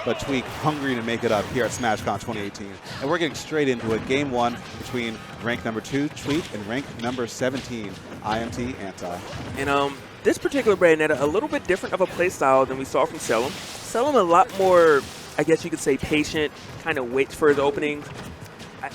but Tweek hungry to make it up here at SmashCon 2018. And we're getting straight into it. Game 1 between rank number 2, Tweek, and rank number 17, IMT.RZR. And this particular Bayonetta, a little bit different of a playstyle than we saw from Selim. Selim a lot more, I guess you could say, patient, kind of waits for his opening.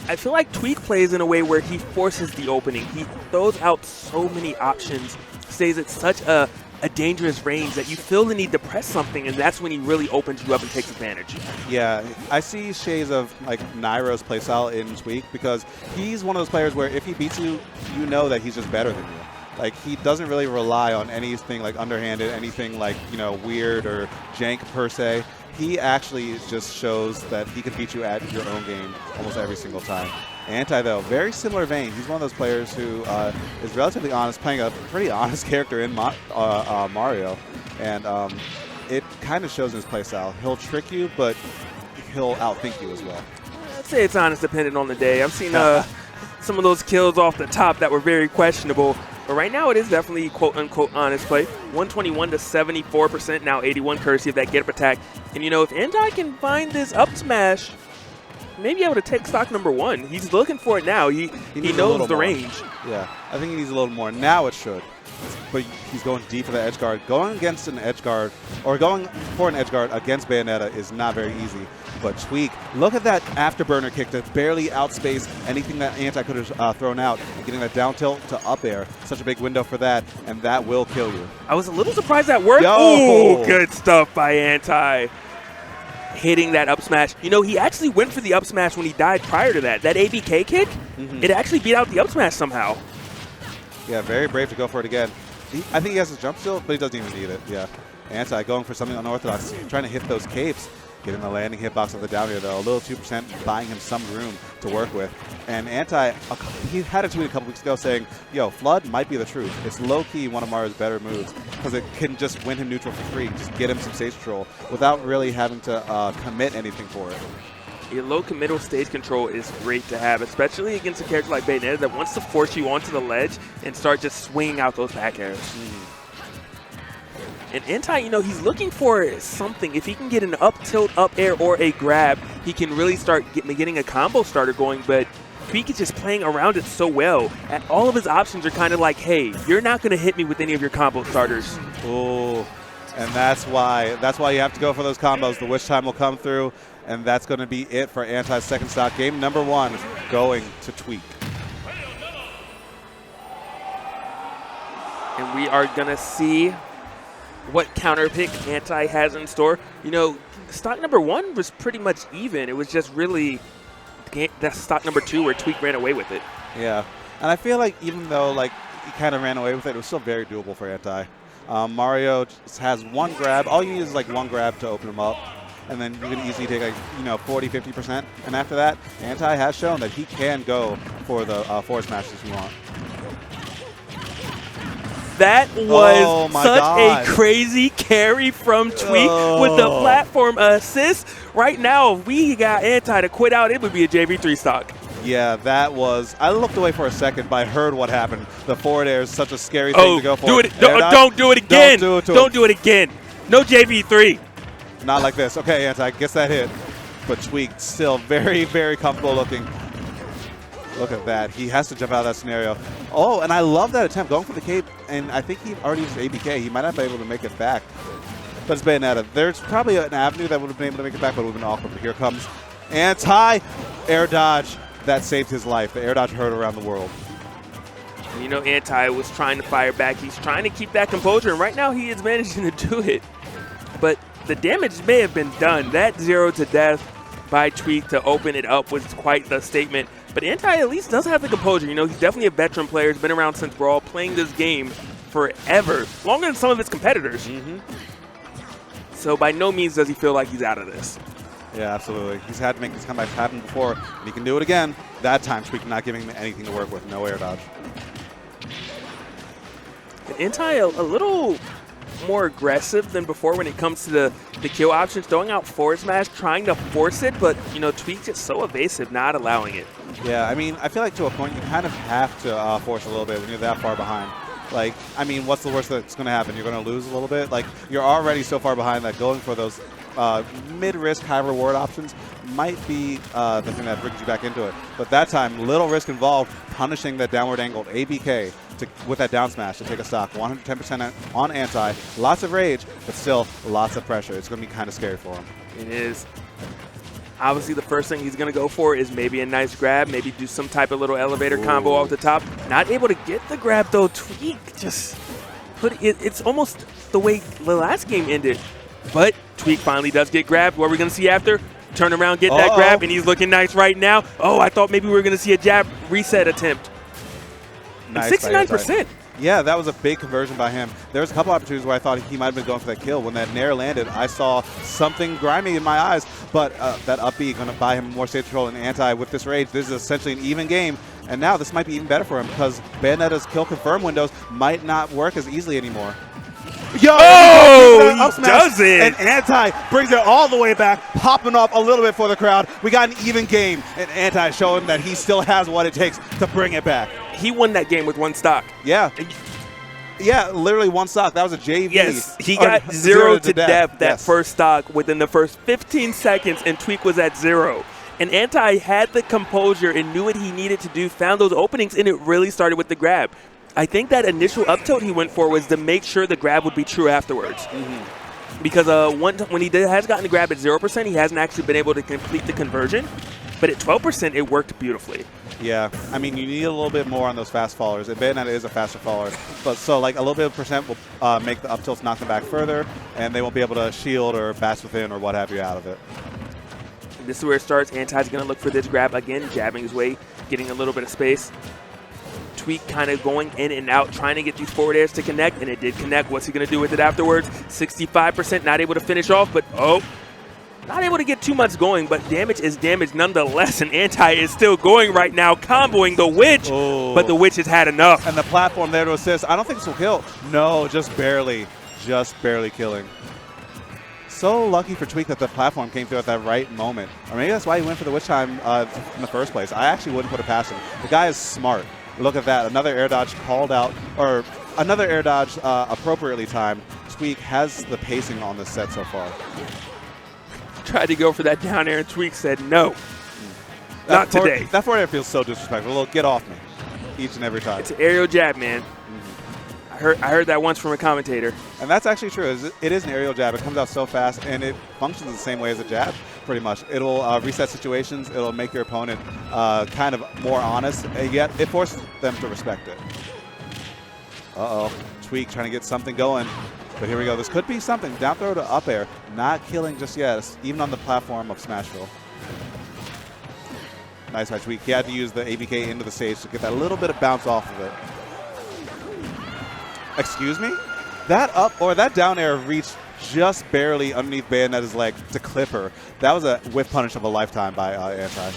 I feel like Tweek plays in a way where he forces the opening. He throws out so many options, stays at such a dangerous range that you feel the need to press something, and that's when he really opens you up and takes advantage. Yeah, I see shades of like Nairo's playstyle in Tweek, because he's one of those players where if he beats you, you know that he's just better than you. Like, he doesn't really rely on anything like underhanded, anything like, you know, weird or jank per se. He actually just shows that he can beat you at your own game almost every single time. Anti, though, very similar vein. He's one of those players who is relatively honest, playing a pretty honest character in Mario. And it kind of shows in his playstyle. He'll trick you, but he'll outthink you as well. I'd say it's honest depending on the day. I've seen some of those kills off the top that were very questionable. But right now, it is definitely quote-unquote honest play. 121 to 74%, now 81 courtesy of that get-up attack. And, you know, if Anti can find this up smash, maybe able to take stock number 1. He's looking for it now. He knows the range. Yeah, I think he needs a little more. Now it should. But he's going deep for the edge guard. Going against an edge guard, or going for an edge guard against Bayonetta is not very easy. But Tweek, look at that afterburner kick to barely outspace anything that Anti could have thrown out. And getting that down tilt to up air. Such a big window for that, and that will kill you. I was a little surprised that worked. Ooh, good stuff by Anti. Hitting that up smash. You know, he actually went for the up smash when he died prior to that. That ABK kick, it actually beat out the up smash somehow. Yeah, very brave to go for it again. I think he has his jump still, but he doesn't even need it. Yeah. Anti going for something unorthodox, trying to hit those capes. Getting the landing hitbox of the down here, though. A little 2% buying him some room to work with. And Anti, he had a tweet a couple weeks ago saying, yo, Flood might be the truth. It's low-key one of Mario's better moves because it can just win him neutral for free, just get him some stage control without really having to commit anything for it. Your low committal stage control is great to have, especially against a character like Bayonetta that wants to force you onto the ledge and start just swinging out those back airs. And Anti, you know, he's looking for something. If he can get an up tilt, up air, or a grab, he can really start getting a combo starter going. But Tweek is just playing around it so well. And all of his options are kind of like, hey, you're not going to hit me with any of your combo starters. Oh, and that's why you have to go for those combos. The Wish Time will come through, and that's going to be it for Anti's second stock. Game number 1 going to Tweek. And we are going to see what counter pick Anti has in store. You know, stock number 1 was pretty much even. It was just really that stock number 2 where Tweek ran away with it. Yeah, and I feel like even though like he kind of ran away with it, it was still very doable for Anti. Mario just has one grab. All you need is like one grab to open him up, and then you can easily take like 40, 50%. And after that, Anti has shown that he can go for the forward smashes if you want. That was such a crazy carry from Tweek with the platform assist. Right now, if we got Anti to quit out, it would be a JV3 stock. Yeah, that was. I looked away for a second, but I heard what happened. The forward air is such a scary thing to go for. Don't do it again. Don't do it again. No JV3. Not like this. Okay, Anti, gets that hit. But Tweek still very, very comfortable looking. Look at that. He has to jump out of that scenario. Oh, and I love that attempt going for the cape. And I think he already used ABK. He might not be able to make it back. But it's Bayonetta. There's probably an avenue that would have been able to make it back, but it would have been awkward. But here comes Anti air dodge. That saved his life. The air dodge heard around the world. You know, Anti was trying to fire back. He's trying to keep that composure, and right now he is managing to do it. But the damage may have been done. That 0 to death by Tweek to open it up was quite the statement. But Anti at least does have the composure. You know, he's definitely a veteran player. He's been around since Brawl, playing this game forever, longer than some of his competitors. So by no means does he feel like he's out of this. Yeah, absolutely. He's had to make these comebacks happen before, and he can do it again. That time, Tweek not giving him anything to work with. No air dodge. And Anti a little more aggressive than before when it comes to the kill options, throwing out forward smash, trying to force it, but, you know, Tweek's just so evasive, not allowing it. Yeah, I mean, I feel like to a point you kind of have to force a little bit when you're that far behind. Like, I mean, what's the worst that's going to happen? You're going to lose a little bit? Like, you're already so far behind that going for those mid-risk, high-reward options might be the thing that brings you back into it. But that time, little risk involved, punishing that downward angled ABK with that down smash to take a stock. 110% on anti. Lots of rage, but still lots of pressure. It's going to be kind of scary for him. It is. Obviously, the first thing he's going to go for is maybe a nice grab, maybe do some type of little elevator combo off the top. Not able to get the grab, though. Tweek just put it. It's almost the way the last game ended. But Tweek finally does get grabbed. What are we going to see after? Turn around, get that grab, and he's looking nice right now. Oh, I thought maybe we were going to see a jab reset attempt. Nice. 69%. Yeah, that was a big conversion by him. There was a couple opportunities where I thought he might have been going for that kill. When that nair landed, I saw something grimy in my eyes, but that up B going to buy him more stage control and anti with this rage. This is essentially an even game, and now this might be even better for him because Bayonetta's kill confirm windows might not work as easily anymore. Yo, he does it! And Anti brings it all the way back, popping off a little bit for the crowd. We got an even game, and Anti showing that he still has what it takes to bring it back. He won that game with one stock. Yeah. Yeah, literally one stock. That was a JV. Yes, he got 0 to death that first stock within the first 15 seconds, and Tweek was at 0. And Anti had the composure and knew what he needed to do, found those openings, and it really started with the grab. I think that initial up tilt he went for was to make sure the grab would be true afterwards. Because when he has gotten the grab at 0%, he hasn't actually been able to complete the conversion. But at 12%, it worked beautifully. Yeah, I mean, you need a little bit more on those fast fallers. And Bayonetta is a faster faller. But so, like, a little bit of percent will make the up tilts knock them back further, and they won't be able to shield or bash within or what have you out of it. This is where it starts. Anti's going to look for this grab again, jabbing his way, getting a little bit of space. Tweek kind of going in and out, trying to get these forward airs to connect, and it did connect. What's he going to do with it afterwards? 65%, not able to finish off, but not able to get too much going, but damage is damage nonetheless, and Anti is still going right now, comboing the Witch, but the Witch has had enough. And the platform there to assist. I don't think this will kill. No, just barely killing. So lucky for Tweek that the platform came through at that right moment. Or maybe that's why he went for the Witch time in the first place. I actually wouldn't put it past him. The guy is smart. Look at that. Another air dodge called out, or another air dodge appropriately timed. Tweek has the pacing on this set so far. Tried to go for that down air, and Tweek said no. Not today. That forward air feels so disrespectful. A little get off me each and every time. It's an aerial jab, man. I heard that once from a commentator. And that's actually true. It is an aerial jab. It comes out so fast, and it functions the same way as a jab, pretty much. It'll reset situations. It'll make your opponent kind of more honest, and yet it forces them to respect it. Uh-oh. Tweek trying to get something going. But here we go. This could be something. Down throw to up air. Not killing just yet, even on the platform of Smashville. Nice by Tweek. He had to use the ABK into the stage to get that little bit of bounce off of it. Excuse me? That up or that down air reached just barely underneath Bayonetta's leg to clip her. That was a whiff punish of a lifetime by Anti.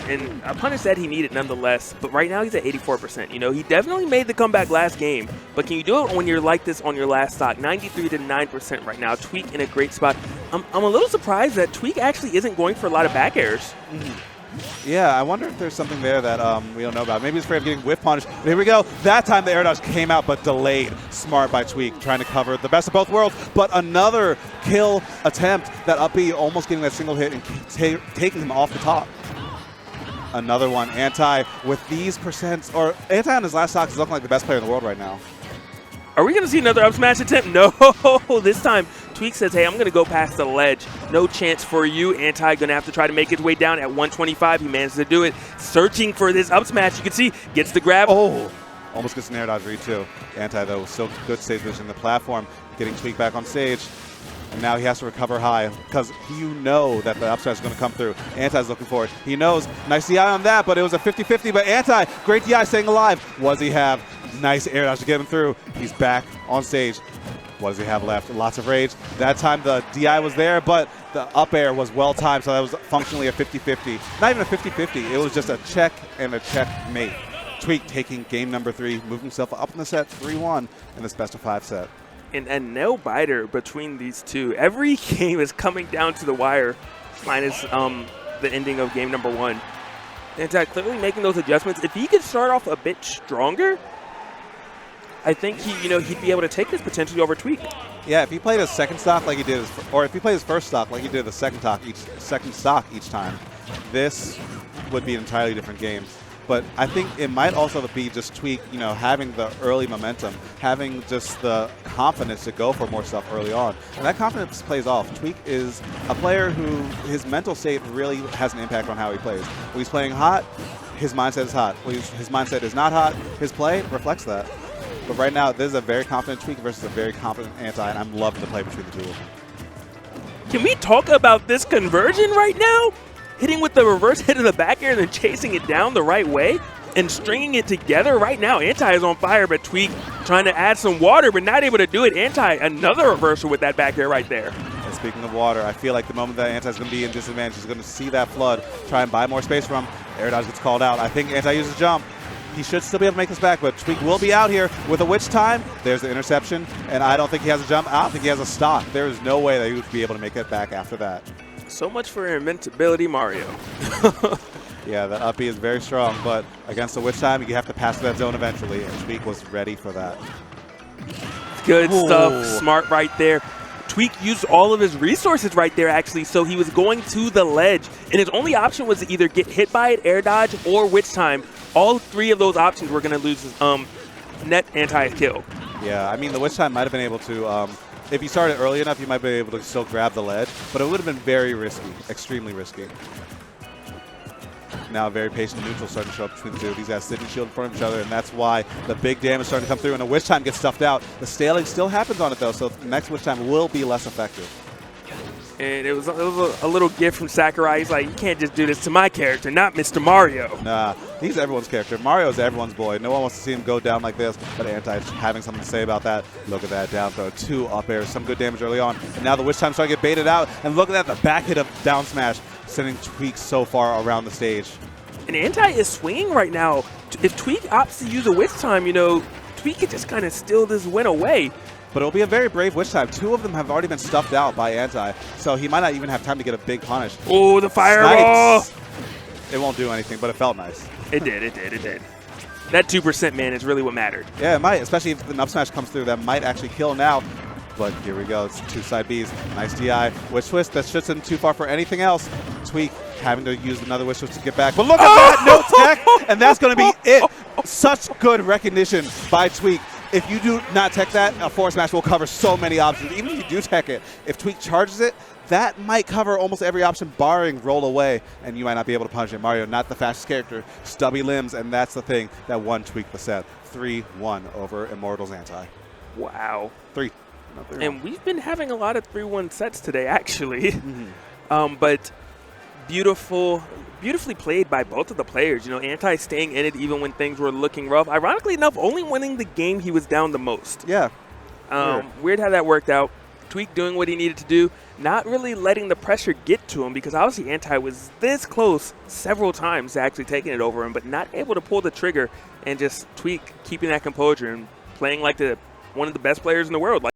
And a punish that he needed nonetheless, but right now he's at 84%. You know, he definitely made the comeback last game, but can you do it when you're like this on your last stock? 93 to 9% right now. Tweek in a great spot. I'm a little surprised that Tweek actually isn't going for a lot of back airs. Yeah, I wonder if there's something there that we don't know about. Maybe he's afraid of getting whiff punished. But here we go. That time the air dodge came out, but delayed. Smart by Tweek, trying to cover the best of both worlds. But another kill attempt. That up B almost getting that single hit and taking him off the top. Another one. Anti with these percents, or Anti on his last stock is looking like the best player in the world right now. Are we going to see another up smash attempt? No. This time, Tweek says, hey, I'm going to go past the ledge. No chance for you. Anti going to have to try to make his way down at 125. He managed to do it. Searching for this up smash. You can see, gets the grab. Oh, almost gets an air dodge read too. Anti, though, still good stage position in the platform. Getting Tweek back on stage. And now he has to recover high because you know that the up smash is going to come through. Anti's looking for it. He knows. Nice DI on that, but it was a 50-50. But Anti, great DI staying alive. What does he have? Nice air dodge to get him through. He's back on stage. What does he have left? Lots of rage. That time the DI was there, but the up air was well timed, so that was functionally a 50-50. Not even a 50-50. It was just a check and a checkmate. Tweek taking game number 3, moving himself up in the set 3-1 in this best of 5 set. And a nail-biter between these two. Every game is coming down to the wire, minus the ending of game number 1. Anti clearly making those adjustments. If he could start off a bit stronger, I think he'd be able to take this potentially over Tweek. Yeah, if he played his second stock like he did, or if he played his first stock like he did the second stock each time, this would be an entirely different game. But I think it might also be just Tweek, you know, having the early momentum, having just the confidence to go for more stuff early on. And that confidence plays off. Tweek is a player who, his mental state really has an impact on how he plays. When he's playing hot, his mindset is hot. When his mindset is not hot, his play reflects that. But right now, this is a very confident Tweek versus a very confident Anti, and I'm loving the play between the two of them. Can we talk about this conversion right now? Hitting with the reverse hit of the back air and then chasing it down the right way and stringing it together. Right now, Anti is on fire, but Tweek trying to add some water, but not able to do it. Anti, another reversal with that back air right there. And speaking of water, I feel like the moment that Anti is going to be in disadvantage, he's going to see that flood, try and buy more space from him. Air dodge gets called out. I think Anti uses jump. He should still be able to make this back, but Tweek will be out here with a witch time. There's the interception, and I don't think he has a jump. I don't think he has a stock. There is no way that he would be able to make it back after that. So much for invincibility, Mario. Yeah, the up B is very strong, but against the witch time, you have to pass that zone eventually, and Tweek was ready for that. Good stuff. Smart right there. Tweek used all of his resources right there, actually, so he was going to the ledge, and his only option was to either get hit by it, air dodge, or witch time. All three of those options were going to lose net Anti's kill. Yeah, I mean, the witch time might have been able to, if you started early enough, you might be able to still grab the ledge, but it would have been very risky, extremely risky. Now, very patient neutral starting to show up between the two. These guys sitting shield in front of each other, and that's why the big damage starting to come through, and the witch time gets stuffed out. The staling still happens on it, though, so the next witch time will be less effective. And it was a little gift from Sakurai. He's like, you can't just do this to my character, not Mr. Mario. Nah, he's everyone's character. Mario's everyone's boy. No one wants to see him go down like this, but Anti's having something to say about that. Look at that down throw. 2 up airs, some good damage early on. And now the witch time's starting to get baited out. And look at that, the back hit of down smash, sending Tweek so far around the stage. And Anti is swinging right now. If Tweek opts to use a witch time, you know, Tweek could just kind of steal this win away. But it'll be a very brave witch time. 2 of them have already been stuffed out by Anti, so he might not even have time to get a big punish. Oh, the fireball! It won't do anything, but it felt nice. It did. That 2% man is really what mattered. Yeah, it might, especially if the up smash comes through. That might actually kill now. But here we go. It's 2 side Bs. Nice DI. Witch twist. That shouldn't too far for anything else. Tweek having to use another witch twist to get back. But look at that! No tech! And that's going to be it. Such good recognition by Tweek. If you do not tech that, a forward smash will cover so many options. Even if you do tech it, if Tweek charges it, that might cover almost every option, barring roll away, and you might not be able to punish it. Mario, not the fastest character, stubby limbs, and that's the thing that won Tweek the set. 3-1 over Immortal's Anti. Wow. 3. And we've been having a lot of 3-1 sets today, actually. But beautifully played by both of the players. You know, Anti staying in it even when things were looking rough. Ironically enough, only winning the game he was down the most. Yeah. Weird how that worked out. Tweek doing what he needed to do, not really letting the pressure get to him, because obviously Anti was this close several times to actually taking it over him, but not able to pull the trigger, and just Tweek keeping that composure and playing like one of the best players in the world.